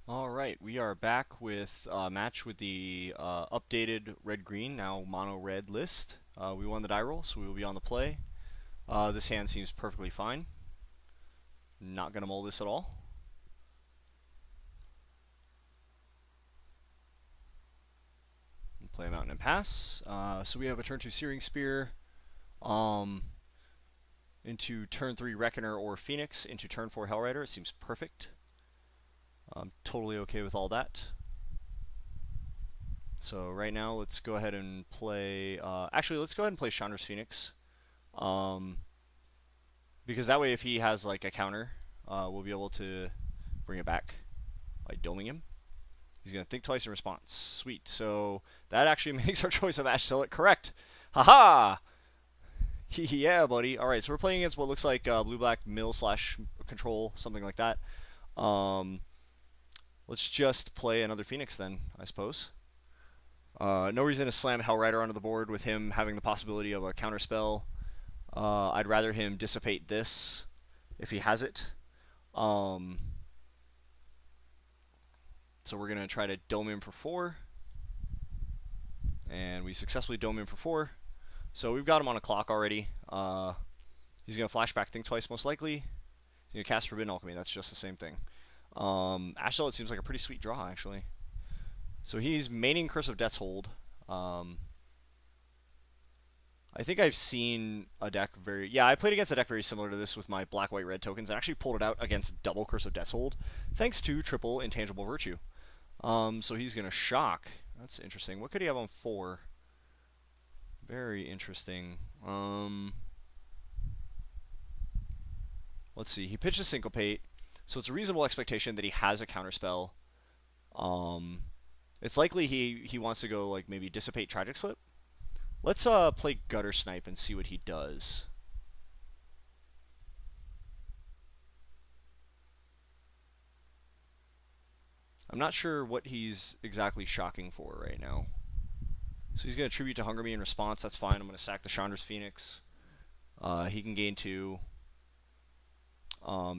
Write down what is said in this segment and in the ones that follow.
Alright, we are back with a match with the updated red-green, now mono red list. We won the die roll, so we will be on the play. This hand seems perfectly fine. Not going to mold this at all. Play a mountain and pass. So we have a turn 2 Searing Spear, into turn 3 Reckoner or Phoenix, into turn 4 Hellrider. It seems perfect. I'm totally okay with all that. So right now, let's go ahead and play... actually, let's go ahead and play Chandra's Phoenix. Because that way, if he has like a counter, we'll be able to bring it back by doming him. He's going to think twice in response. Sweet. So that actually makes our choice of Ash Zealot correct. Haha! Yeah, buddy. Alright, so we're playing against what looks like blue-black mill / control, something like that. Let's just play another Phoenix then, I suppose. No reason to slam Hellrider onto the board with him having the possibility of a counterspell. I'd rather him dissipate this if he has it. So we're going to try to dome him for 4. And we successfully dome him for 4. So we've got him on a clock already. He's going to flashback Think Twice most likely. He's going to cast Forbidden Alchemy. That's just the same thing. Ash Zealot seems like a pretty sweet draw, actually. So he's maining Curse of Death's Hold. I think I've seen a deck very... Yeah, I played against a deck very similar to this with my black-white-red tokens and actually pulled it out against double Curse of Death's Hold, thanks to triple Intangible Virtue. So he's going to shock. That's interesting. What could he have on 4? Very interesting. Let's see. He pitches Syncopate, so it's a reasonable expectation that he has a counterspell. It's likely he wants to go like maybe Dissipate Tragic Slip. Let's play Gutter Snipe and see what he does. I'm not sure what he's exactly shocking for right now. So he's going to Tribute to Hunger Me in response. That's fine. I'm going to sack the Chandra's Phoenix. He can gain 2.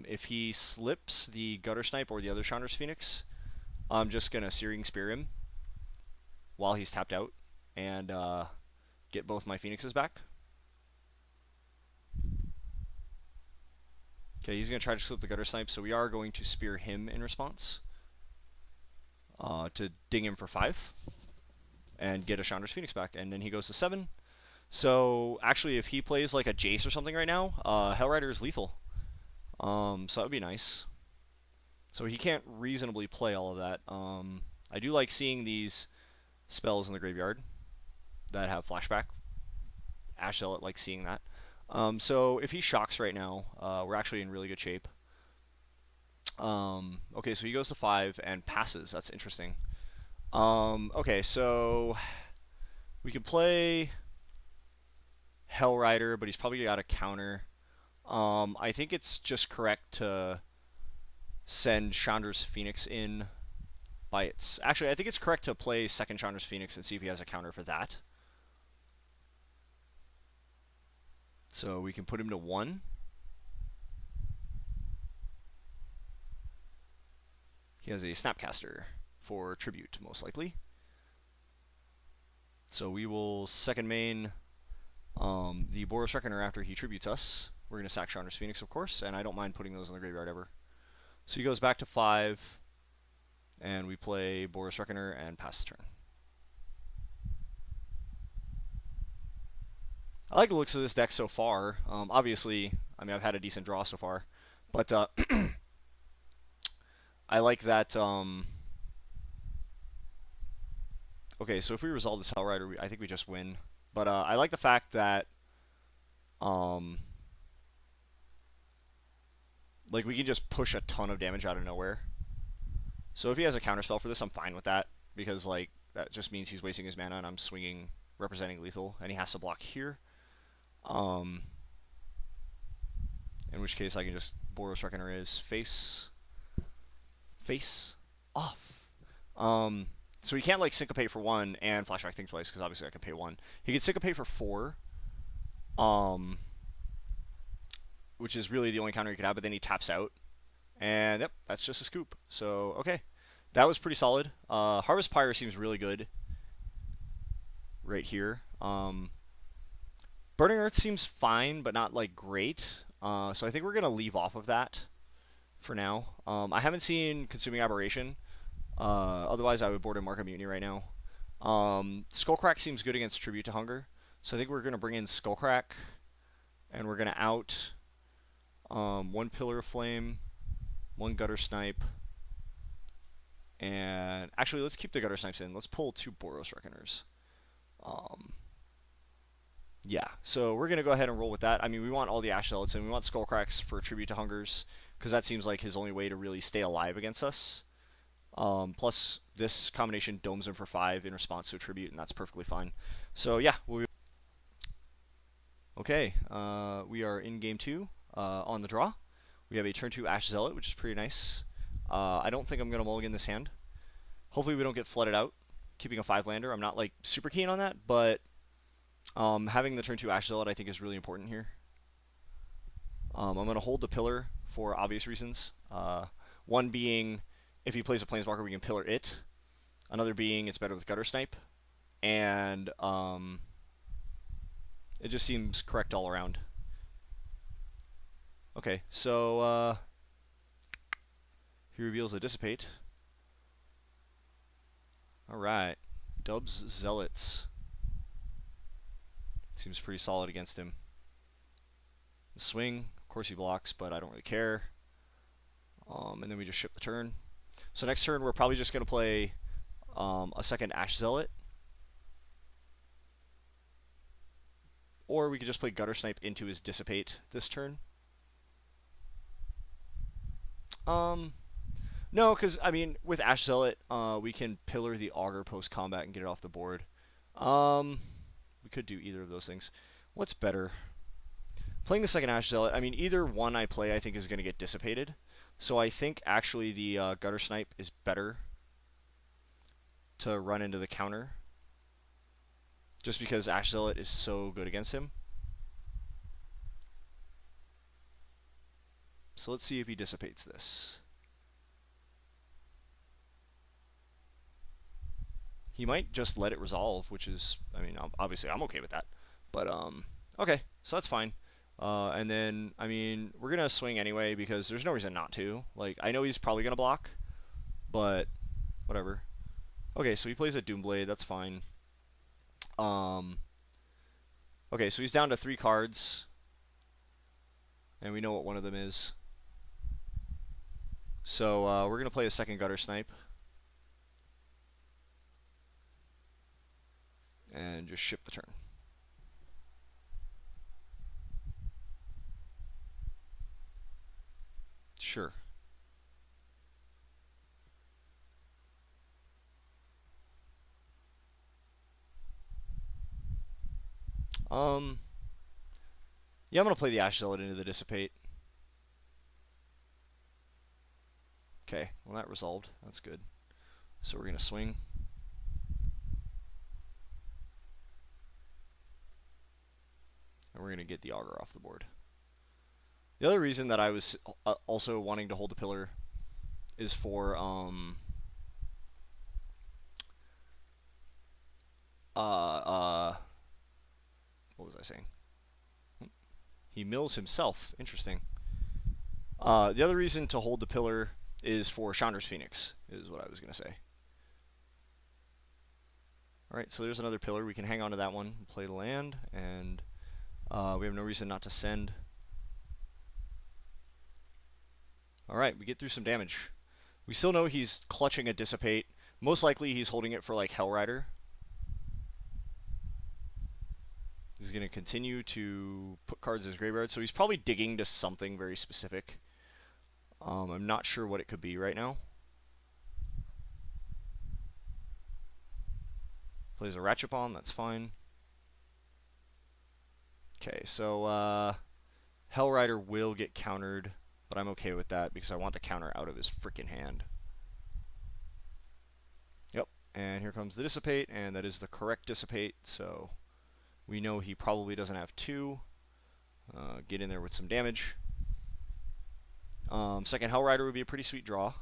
If he slips the Gutter Snipe or the other Chandra's Phoenix, I'm just going to Searing Spear him while he's tapped out and get both my Phoenixes back. Okay, he's going to try to slip the Gutter Snipe, so we are going to Spear him in response to ding him for 5 and get a Chandra's Phoenix back, and then he goes to 7. So actually, if he plays like a Jace or something right now, Hellrider is lethal. So that would be nice. So he can't reasonably play all of that. I do like seeing these spells in the graveyard that have flashback. Ash Zealot likes seeing that. So if he shocks right now, we're actually in really good shape. Okay, so he goes to 5 and passes. That's interesting. Okay, so we can play Hellrider, but he's probably got a counter. I think it's just correct to send Chandra's Phoenix in by its... Actually, I think it's correct to play second Chandra's Phoenix and see if he has a counter for that. So we can put him to 1. He has a Snapcaster for Tribute, most likely. So we will second main the Boros Reckoner after he tributes us. We're going to sack Chandra's Phoenix, of course, and I don't mind putting those in the graveyard ever. So he goes back to 5, and we play Boros Reckoner and pass the turn. I like the looks of this deck so far. Obviously, I mean, I've had a decent draw so far, but I like that... Okay, so if we resolve this Hellrider, I think we just win. But I like the fact that like we can just push a ton of damage out of nowhere. So if he has a counterspell for this, I'm fine with that, because like that just means he's wasting his mana and I'm swinging representing lethal, and he has to block here. In which case I can just Boros Reckoner is face off. So he can't like Syncopate for 1 and Flashback Think Twice, because obviously I can pay 1. He can Syncopate for 4, which is really the only counter he could have, but then he taps out. And yep, that's just a scoop. So, okay. That was pretty solid. Harvest Pyre seems really good right here. Burning Earth seems fine, but not like great. So I think we're gonna leave off of that for now. I haven't seen Consuming Aberration. Otherwise, I would board a Mark of Mutiny right now. Skullcrack seems good against Tribute to Hunger, so I think we're gonna bring in Skullcrack, and we're gonna out one Pillar of Flame, one Gutter Snipe, and actually let's keep the Gutter Snipes in. Let's pull 2 Boros Reckoners. Yeah, so we're going to go ahead and roll with that. I mean, we want all the Ash Zealots and we want Skullcracks for Tribute to Hungers, because that seems like his only way to really stay alive against us. Plus, this combination domes him for 5 in response to a Tribute, and that's perfectly fine. So yeah, okay, we are in Game 2 on the draw. We have a turn 2 Ash Zealot, which is pretty nice. I don't think I'm going to mulligan this hand. Hopefully we don't get flooded out. Keeping a 5-lander, I'm not like super keen on that, but having the turn 2 Ash Zealot I think is really important here. I'm going to hold the Pillar for obvious reasons. One being, if he plays a Planeswalker, we can Pillar it. Another being, it's better with Gutter Snipe. And it just seems correct all around. Okay, so he reveals a Dissipate. Alright, Dubs Zealots. Seems pretty solid against him. The swing, of course he blocks, but I don't really care. And then we just ship the turn. So next turn we're probably just going to play a second Ash Zealot. Or we could just play Gutter Snipe into his Dissipate this turn. No, because, I mean, with Ash Zealot, we can Pillar the Augur post-combat and get it off the board. We could do either of those things. What's better? Playing the second Ash Zealot, I mean, either one I play I think is going to get dissipated. So I think actually the Gutter Snipe is better to run into the counter. Just because Ash Zealot is so good against him. So let's see if he dissipates this. He might just let it resolve, which is, I mean, obviously I'm okay with that. But, okay, so that's fine. And then, I mean, we're going to swing anyway because there's no reason not to. Like, I know he's probably going to block, but whatever. Okay, so he plays a Doomblade, that's fine. Okay, so he's down to 3 cards. And we know what one of them is. So, we're going to play a second Gutter Snipe. And just ship the turn. Sure. Yeah, I'm going to play the Ash Zealot into the Dissipate. Okay, well that resolved. That's good. So we're going to swing. And we're going to get the Augur off the board. The other reason that I was also wanting to hold the Pillar is for what was I saying? He mills himself. Interesting. The other reason to hold the Pillar is for Chandra's Phoenix, is what I was going to say. Alright, so there's another Pillar. We can hang on to that one, play the land, and we have no reason not to send. Alright, we get through some damage. We still know he's clutching a Dissipate. Most likely he's holding it for like Hellrider. He's going to continue to put cards in his graveyard, so he's probably digging to something very specific. I'm not sure what it could be right now. Plays a Ratchet Bomb, that's fine. Okay, so Hellrider will get countered, but I'm okay with that because I want the counter out of his freaking hand. Yep, and here comes the Dissipate, and that is the correct Dissipate, so we know he probably doesn't have 2. Get in there with some damage. Second Hellrider would be a pretty sweet draw.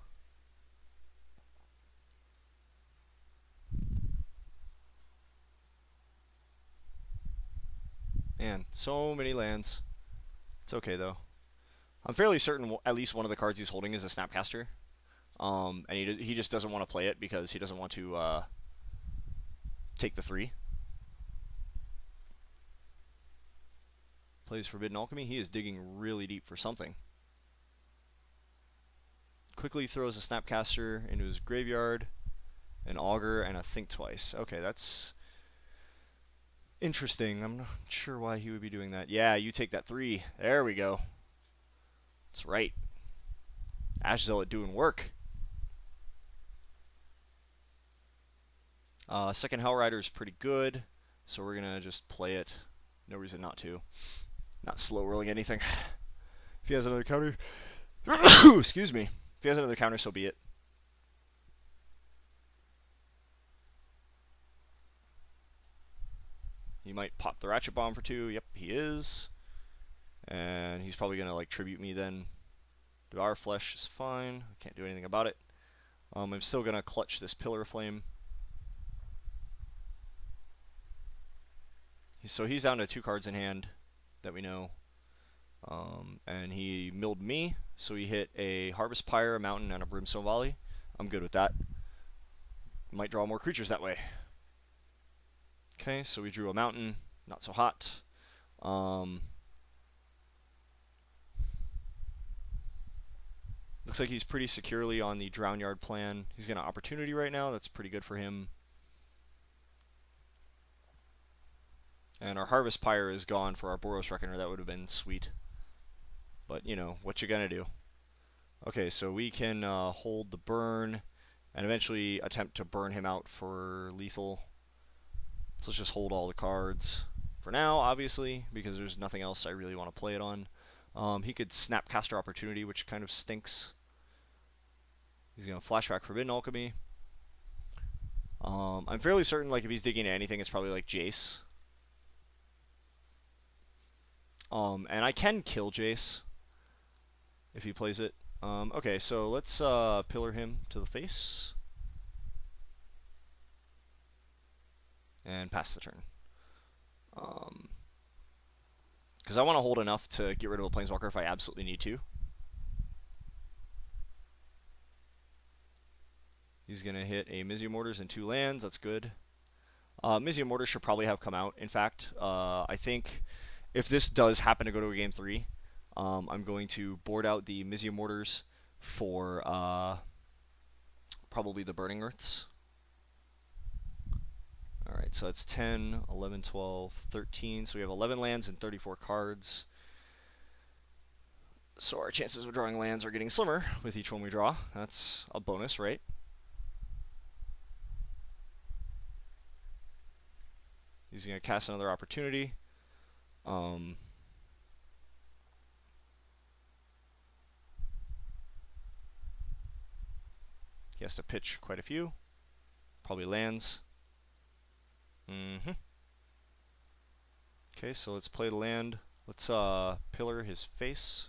Man, so many lands. It's okay, though. I'm fairly certain at least one of the cards he's holding is a Snapcaster. And he just doesn't want to play it because he doesn't want to take the 3. Plays Forbidden Alchemy. He is digging really deep for something. Quickly throws a Snapcaster into his graveyard, an Augur, and a Think Twice. Okay, that's interesting. I'm not sure why he would be doing that. Yeah, you take that 3. There we go. That's right. Ash Zealot doing work. Second Hell Rider is pretty good, so we're going to just play it. No reason not to. Not slow rolling anything. If he has another counter... Excuse me. If he has another counter, so be it. He might pop the Ratchet Bomb for 2. Yep, he is. And he's probably going to like tribute me then. Devour Flesh is fine. I can't do anything about it. I'm still going to clutch this Pillar of Flame. So he's down to 2 cards in hand that we know. And he milled me, so he hit a Harvest Pyre, a Mountain, and a Brimstone Volley. I'm good with that. Might draw more creatures that way. Okay, so we drew a Mountain. Not so hot. Looks like he's pretty securely on the Drown Yard plan. He's got an Opportunity right now. That's pretty good for him. And our Harvest Pyre is gone for our Boros Reckoner. That would have been sweet. But, you know, what you gonna do? Okay, so we can hold the burn and eventually attempt to burn him out for lethal. So let's just hold all the cards for now, obviously, because there's nothing else I really want to play it on. He could Snapcaster Opportunity, which kind of stinks. He's going to flashback Forbidden Alchemy. I'm fairly certain, like, if he's digging at anything, it's probably like Jace. And I can kill Jace if he plays it. Okay, so let's pillar him to the face. And pass the turn. Because I want to hold enough to get rid of a Planeswalker if I absolutely need to. He's going to hit a Mizzium Mortars and 2 lands. That's good. Mizzium Mortars should probably have come out. In fact, I think if this does happen to go to a Game 3, I'm going to board out the Mizzium Mortars for probably the Burning Earths. Alright, so that's 10, 11, 12, 13. So we have 11 lands and 34 cards. So our chances of drawing lands are getting slimmer with each one we draw. That's a bonus, right? He's going to cast another Opportunity. He has to pitch quite a few. Probably lands. Okay, so let's play the land. Let's pillar his face.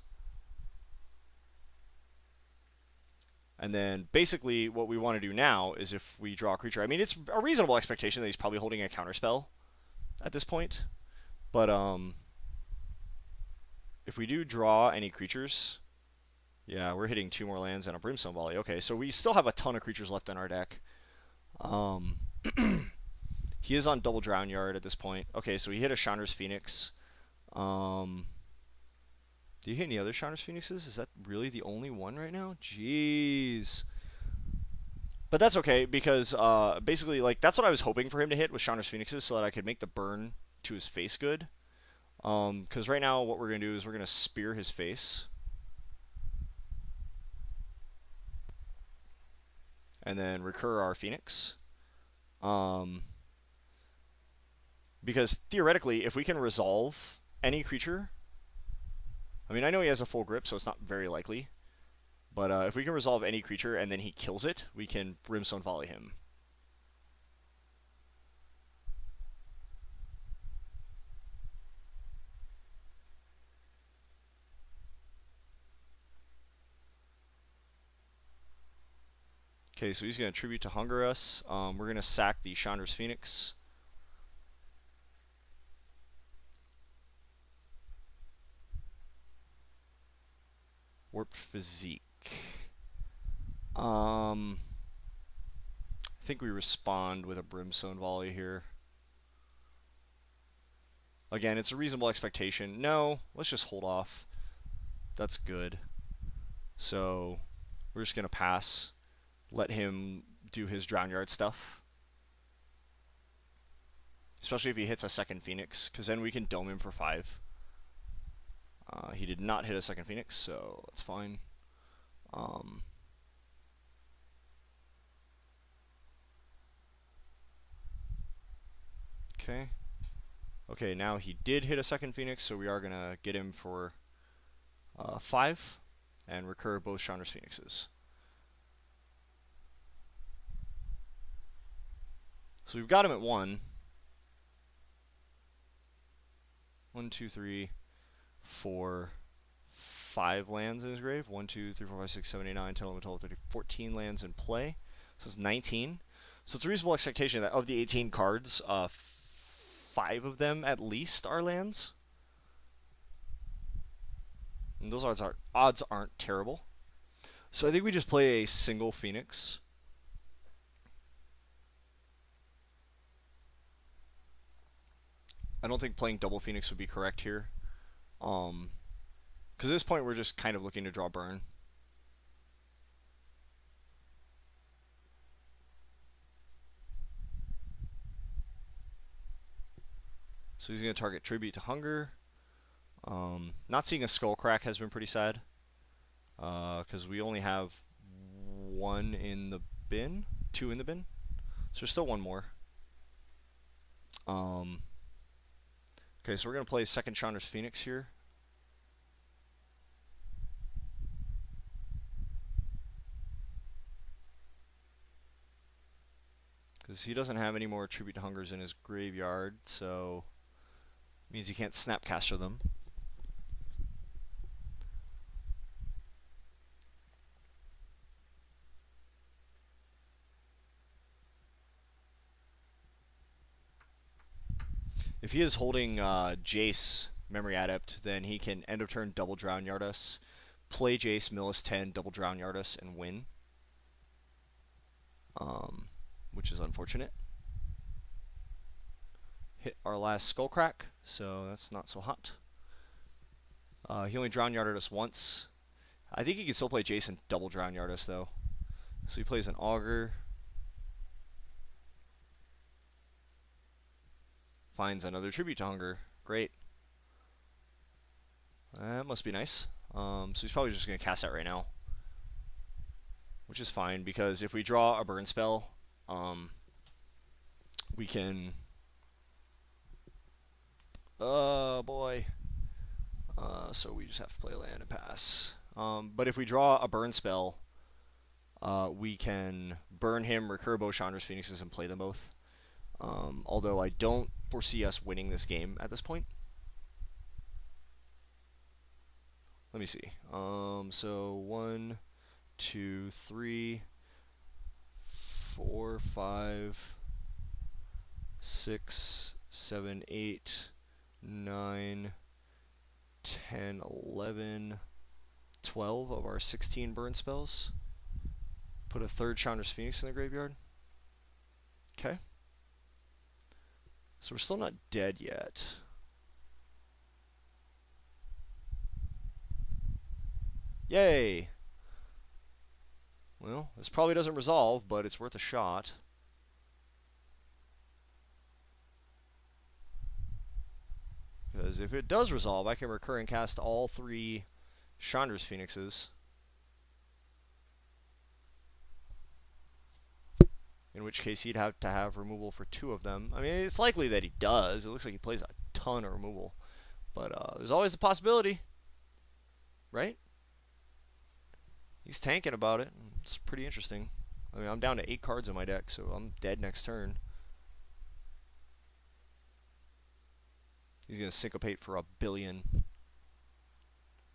And then basically what we want to do now is if we draw a creature, I mean, it's a reasonable expectation that he's probably holding a counterspell at this point. But if we do draw any creatures, yeah, we're hitting 2 more lands and a Brimstone Volley. Okay, so we still have a ton of creatures left in our deck. He is on double Drown Yard at this point. Okay, so he hit a Chandra's Phoenix. Do you hit any other Chandra's Phoenixes? Is that really the only one right now? Jeez. But that's okay, because basically, like, that's what I was hoping for him to hit with Chandra's Phoenixes so that I could make the burn to his face good. Because right now what we're going to do is we're going to spear his face. And then recur our Phoenix. Because theoretically, if we can resolve any creature, I mean, I know he has a full grip, so it's not very likely. But if we can resolve any creature and then he kills it, we can Brimstone Volley him. Okay, so he's going to Tribute to Hunger us. We're going to sack the Chandra's Phoenix. Warped Physique. I think we respond with a Brimstone Volley here. Again, it's a reasonable expectation. No, let's just hold off. That's good. So we're just going to pass. Let him do his Drown Yard stuff. Especially if he hits a second Phoenix, because then we can dome him for 5. He did not hit a second Phoenix, so that's fine. Okay. Okay, now he did hit a second Phoenix, so we are going to get him for 5 and recur both Chandra's Phoenixes. So we've got him at 1. 1, 2, 3, 4, 5 lands in his grave. 1, 2, 3, 4, 5, 6, 7, 8, 9, 10, 11, 12, 13, 14 lands in play. So it's 19. So it's a reasonable expectation that of the 18 cards, 5 of them at least are lands. And those odds aren't terrible. So I think we just play a single Phoenix. I don't think playing double Phoenix would be correct here. Because at this point we're just kind of looking to draw burn. So he's going to target Tribute to Hunger. Not seeing a Skull Crack has been pretty sad. Because we only have 1 in the bin. 2 in the bin. So there's still 1 more. Okay, so we're going to play second Chandra's Phoenix here. Because he doesn't have any more Tribute to Hungers in his graveyard, so means he can't Snapcaster them. If he is holding Jace, Memory Adept, then he can end of turn double Drown Yard us, play Jace, mill us 10, double Drown Yard us, and win. Which is unfortunate. Hit our last Skullcrack, so that's not so hot. He only Drown Yarded us once. I think he can still play Jace and double Drown Yard us, though. So he plays an Augur. Finds another Tribute to Hunger. Great. That must be nice. So he's probably just going to cast that right now. Which is fine, because if we draw a burn spell, we can... Oh, boy. So we just have to play a land and pass. But if we draw a burn spell, we can burn him, recur both Chandra's Phoenixes, and play them both. Although I don't foresee us winning this game at this point. Let me see. So 1, 2, 3, 4, 5, 6, 7, 8, 9, 10, 11, 12 of our 16 burn spells. Put a third Chandra's Phoenix in the graveyard. Okay. So we're still not dead yet. Yay! Well, this probably doesn't resolve, but it's worth a shot. Because if it does resolve, I can recur and cast all 3 Chandra's Phoenixes. In which case he'd have to have removal for 2 of them. I mean, it's likely that he does. It looks like he plays a ton of removal. But there's always the possibility. Right? He's tanking about it. It's pretty interesting. I mean, I'm down to 8 cards in my deck, so I'm dead next turn. He's going to syncopate for $1 billion.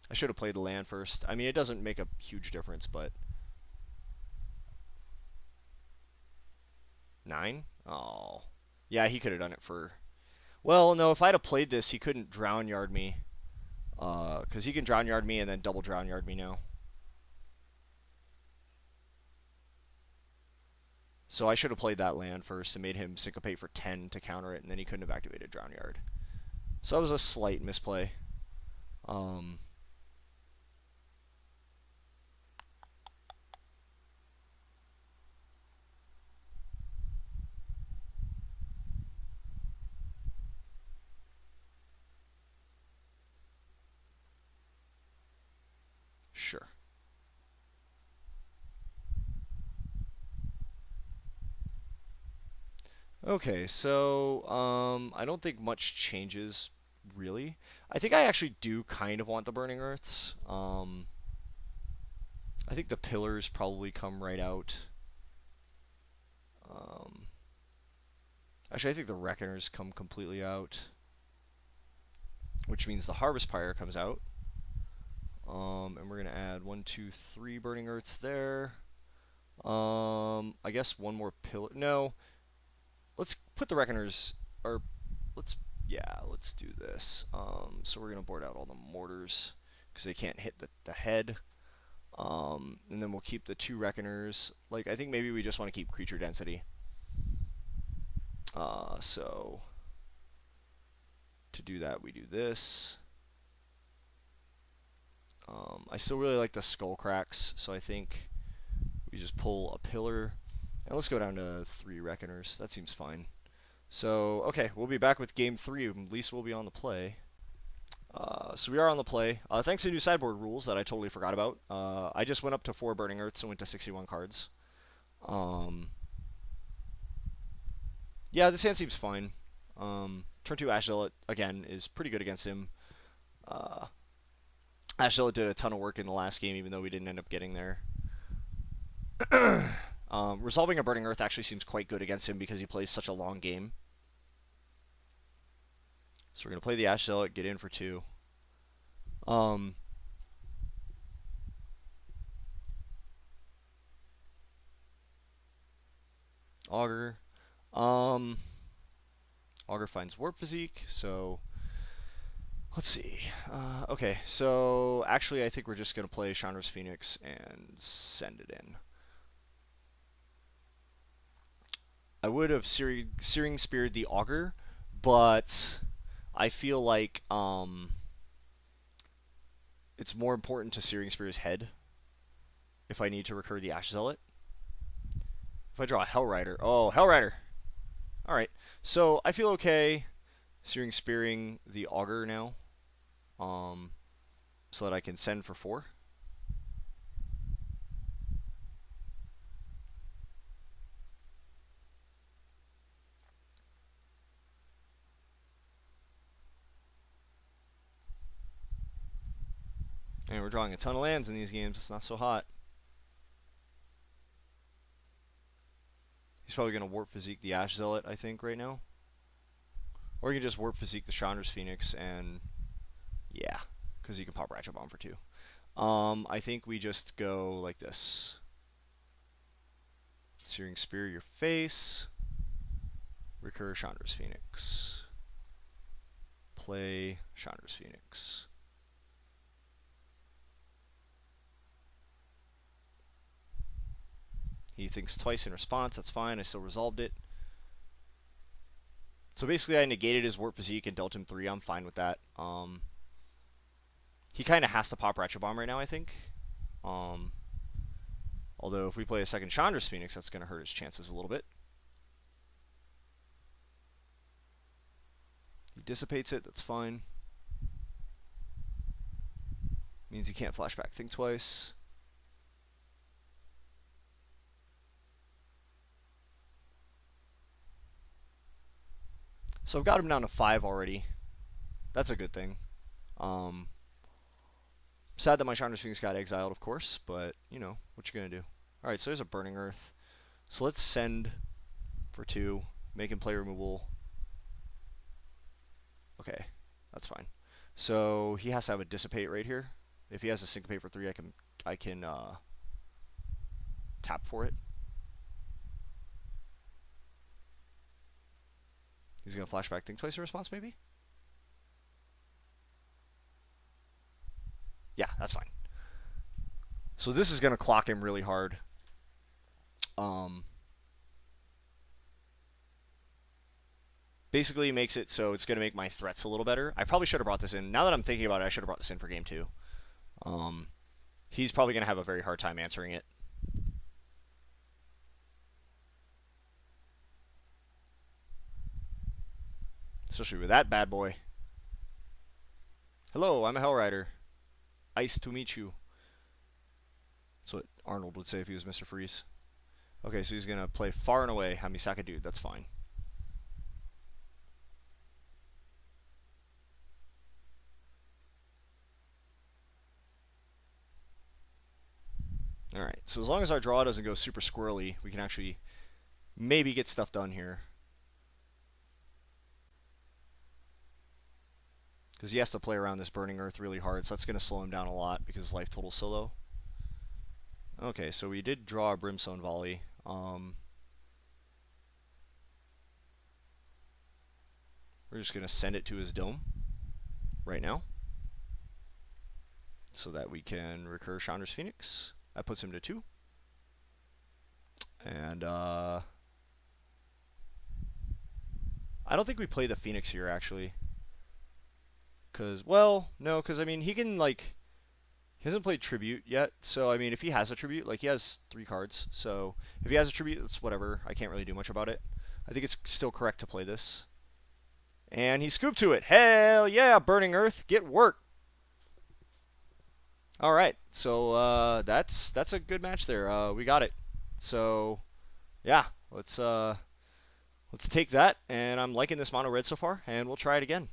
I should have played the land first. I mean, it doesn't make a huge difference, but... 9? Oh. Yeah, he could have done it for... Well, no, if I'd have played this, he couldn't Drown Yard me. Because he can Drown Yard me and then double Drown Yard me now. So I should have played that land first and made him syncopate for 10 to counter it, and then he couldn't have activated Drown Yard. So that was a slight misplay. Um, sure. Okay, so I don't think much changes really. I think I actually do kind of want the Burning Earths. I think the pillars probably come right out. Um, Actually, I think the Reckoners come completely out, which means the Harvest Pyre comes out. And we're gonna add 1, 2, 3 Burning Earths there. I guess one more pillar. No, let's put the Reckoners, or let's do this. So we're gonna board out all the mortars because they can't hit the head. And then we'll keep the 2 Reckoners. Like, I think maybe we just want to keep creature density. So to do that, we do this. I still really like the skull cracks, so I think we just pull a pillar. And let's go down to 3 Reckoners. That seems fine. So, okay, we'll be back with game 3. At least we'll be on the play. So we are on the play. Thanks to new sideboard rules that I totally forgot about. I just went up to 4 Burning Earths and went to 61 cards. Yeah, this hand seems fine. Turn 2 Ash Zealot, again, is pretty good against him. Ash Zealot did a ton of work in the last game, even though we didn't end up getting there. Resolving a Burning Earth actually seems quite good against him because he plays such a long game. So we're going to play the Ash Zealot, get in for 2. Augur. Augur finds Warp Physique, so let's see. Okay, so actually I think we're just going to play Chandra's Phoenix and send it in. I would have Searing Speared the Augur, but I feel like it's more important to Searing Spear his head if I need to recur the Ash Zealot. If I draw a Hellrider. Oh, Hellrider! Alright, so I feel okay Searing Spearing the Augur now, so that I can send for 4. And we're drawing a ton of lands in these games. It's not so hot. He's probably going to Warp Physique the Ash Zealot, I think, right now. Or you can just Warp Physique the Chandra's Phoenix and... yeah, because you can pop Ratchet Bomb for 2. I think we just go like this. Searing Spear your face. Recur Chandra's Phoenix. Play Chandra's Phoenix. He thinks twice in response. That's fine. I still resolved it. So basically, I negated his Warp Physique and dealt him 3. I'm fine with that. He kind of has to pop Ratchet Bomb right now, I think. Although, if we play a second Chandra's Phoenix, that's going to hurt his chances a little bit. He dissipates it. That's fine. Means he can't flashback Think Twice. So I've got him down to 5 already. That's a good thing. Sad that my Chandra's Phoenix got exiled, of course, but, you know, what you gonna do? Alright, so there's a Burning Earth. So let's send for 2, make him play removal. Okay, that's fine. So he has to have a Dissipate right here. If he has a Syncopate for 3, I can tap for it. He's gonna flashback Think Twice in response, maybe? Yeah, that's fine. So this is gonna clock him really hard. basically makes it so it's going to make my threats a little better. I probably should have brought this in. Now that I'm thinking about it, I should have brought this in for game 2. He's probably going to have a very hard time answering it. Especially with that bad boy. Hello, I'm a Hellrider. Nice to meet you. That's what Arnold would say if he was Mr. Freeze. Okay, so he's going to play far and away. Have me sack a dude. That's fine. Alright, so as long as our draw doesn't go super squirrely, we can actually maybe get stuff done here. Because he has to play around this Burning Earth really hard, so that's going to slow him down a lot because his life total's so low. Okay, so we did draw a Brimstone Volley. We're just going to send it to his dome right now so that we can recur Chandra's Phoenix. That puts him to 2. And I don't think we play the Phoenix here, actually. Because, well, no, because, I mean, he can, like, he hasn't played Tribute yet. So, I mean, if he has a Tribute, like, he has 3 cards. So, if he has a Tribute, that's whatever. I can't really do much about it. I think it's still correct to play this. And he scooped to it. Hell yeah, Burning Earth, get work. All right, so that's a good match there. We got it. So yeah, let's take that. And I'm liking this mono red so far, and we'll try it again.